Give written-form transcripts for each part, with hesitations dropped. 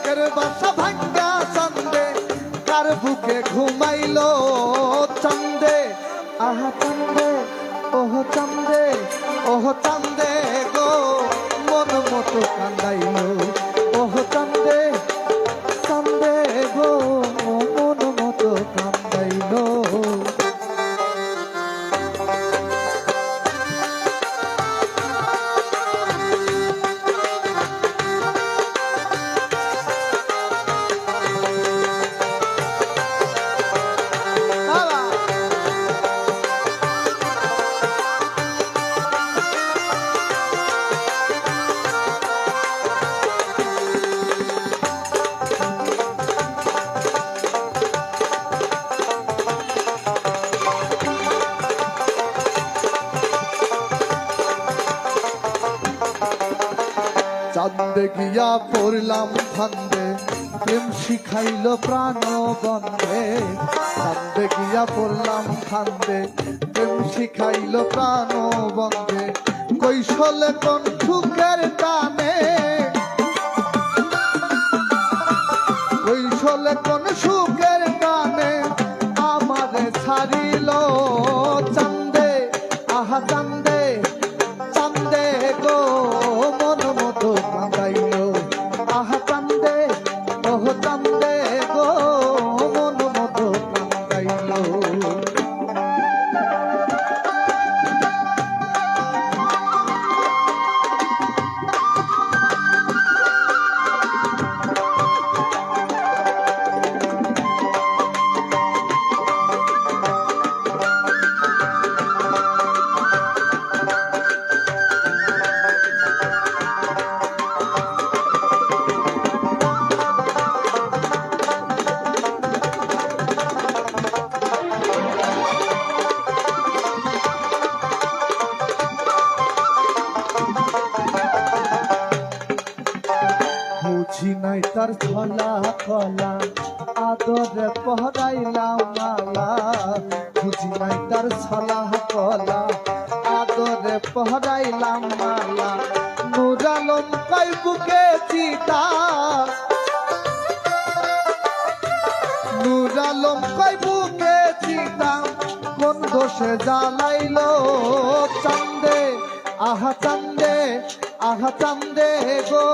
সুখের বাসা ভাঙ্গা চান্দে কার বুকে ঘুমাইলো চান্দে আহা চান্দে ওহ চান্দে ওহ চান্দে গো মন মতো কান্দাইলো ওহ চান্দে চান্দে গো মন মতো কান্দাইলো চাঁদে গিয়া পড়লাম ফান্দে প্রেম শিখাইল প্রাণ বন্ধে চাঁদে গিয়া পড়লাম ফান্দে প্রেম শিখাইল প্রাণ বন্ধে কৈশলে কোন সুখের টানে কৈশলে কোন সুখের টানে আমারে ছাড়িল চান্দে আহা চান্দে চান্দে গো মন মতো কাঁদাইলো আহা চান্দে ওহ চান্দে গো মন মতো কাঁদাইলো বুঝি নাই তার ছলা কলা আদরে পহরাইলাম মালা বুঝি নাই তার ছলা কলা আদরে পহরাইলাম মালা নূর আলম কই বুকে চিতা নূর আলম কই বুকে চিতা কোন দোষে জ্বালাইলো চান্দে আহা চান্দে আহা চান্দে গো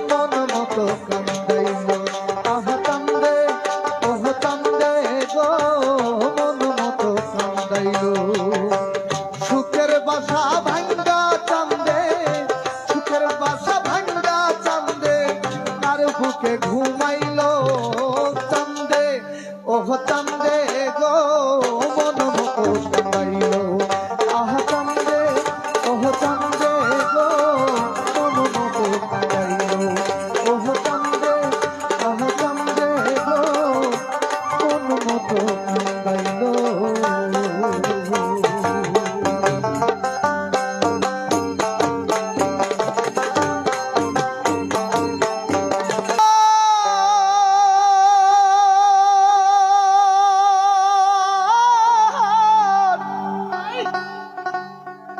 মন মতো কান্দাইলো আহা চান্দে ওহ চান্দে গো মন মতো কান্দাইলো সুখের বাসা ভাঙ্গা চান্দে সুখের বাসা ভাঙ্গা চান্দে তার বুকে ঘুমাইলো চান্দে ওহ চান্দে গো মন মতো কান্দাইলো আহা চান্দে ওহ চান্দে গো মন মতো কান্দাইলো ওহ চান্দে আহা চান্দে গো মন মতো কান্দাইলো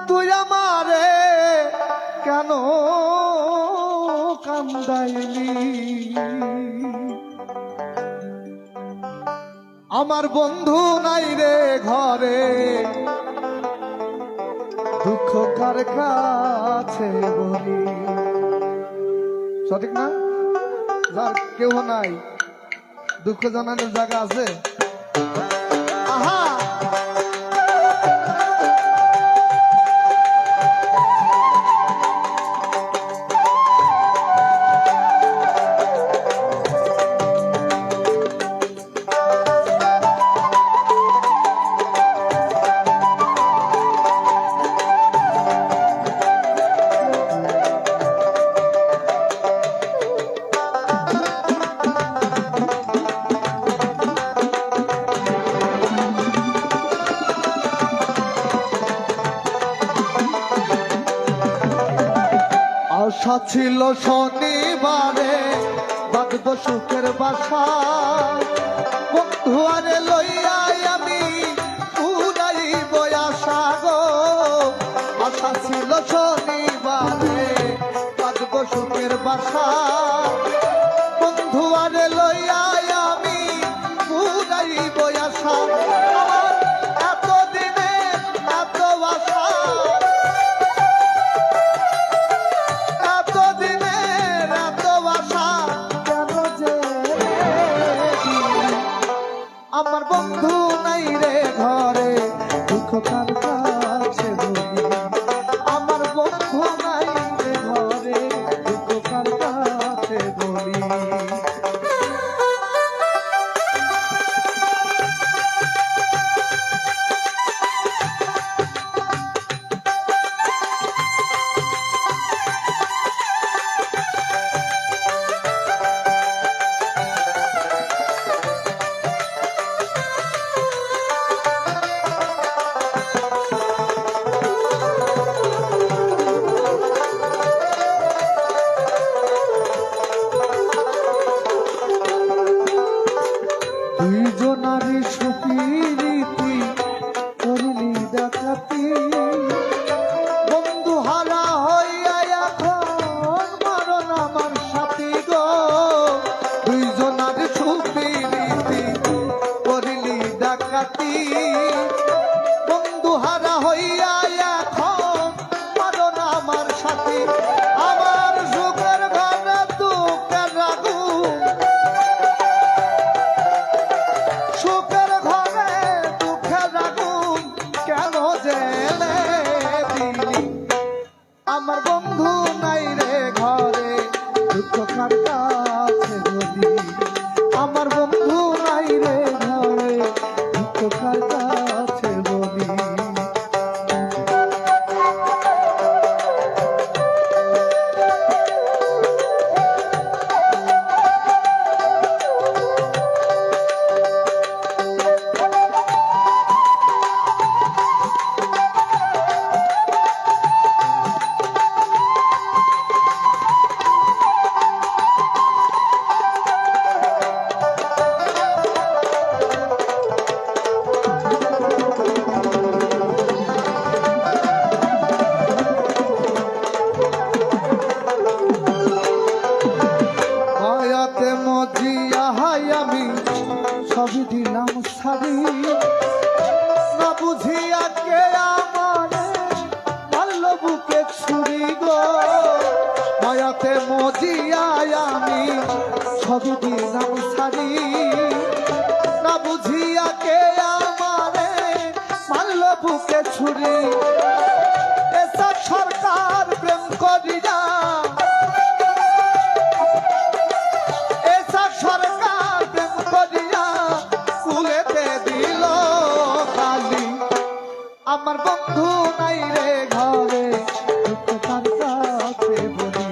তুই আমারে কেন কান্দাইলি আমার বন্ধু নাই রে ঘরে দুঃখ কার কাছে বলি সঠিক না যার কেউ নাই দুঃখ জানানোর জায়গা আছে আহা আশা ছিল শনিবারে বাঁধব সুখের বাসা বন্ধুয়ারে লইয়া আমি উড়াইব আশা গো আশা ছিল শনিবারে বাঁধব সুখের বাসা কাছে বলি আমার বন্ধু নাই রে ঘরে দুঃখ কার কাছে বলি সবই দিলাম সারি না বুঝিয়া কে আমারে মারল বুকে ছুরি গো মায়াতে মজিয়া আমি সবই দিলাম সারি না বুঝিয়া কে আমারে মারল বুকে ছুরি এসব সরকার প্রেম করিয়া আমার বন্ধু নাই রে ঘরে দুঃখ কার কাছে বলি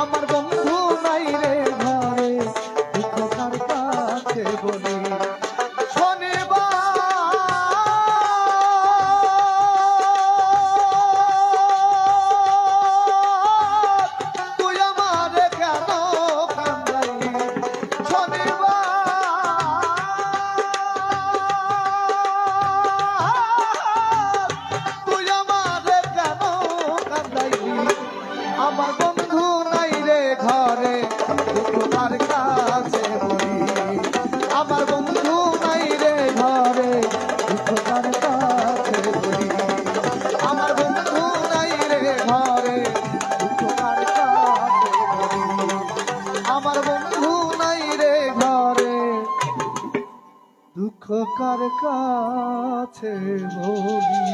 আমার বন্ধু নাই রে ঘরে দুঃখ কার কাছে বলি তুই আমারে কেন কান্দাইলি আমার বন্ধু নাই রে ঘরে দুঃখ কার কাছে বলি আমার বন্ধু নাই রে ঘরে দুঃখ কার কাছে বলি আমার বন্ধু নাই রে ঘরে দুঃখ কার কাছে বলি আমার বন্ধু নাই রে ঘরে দুঃখ কার কাছে বলি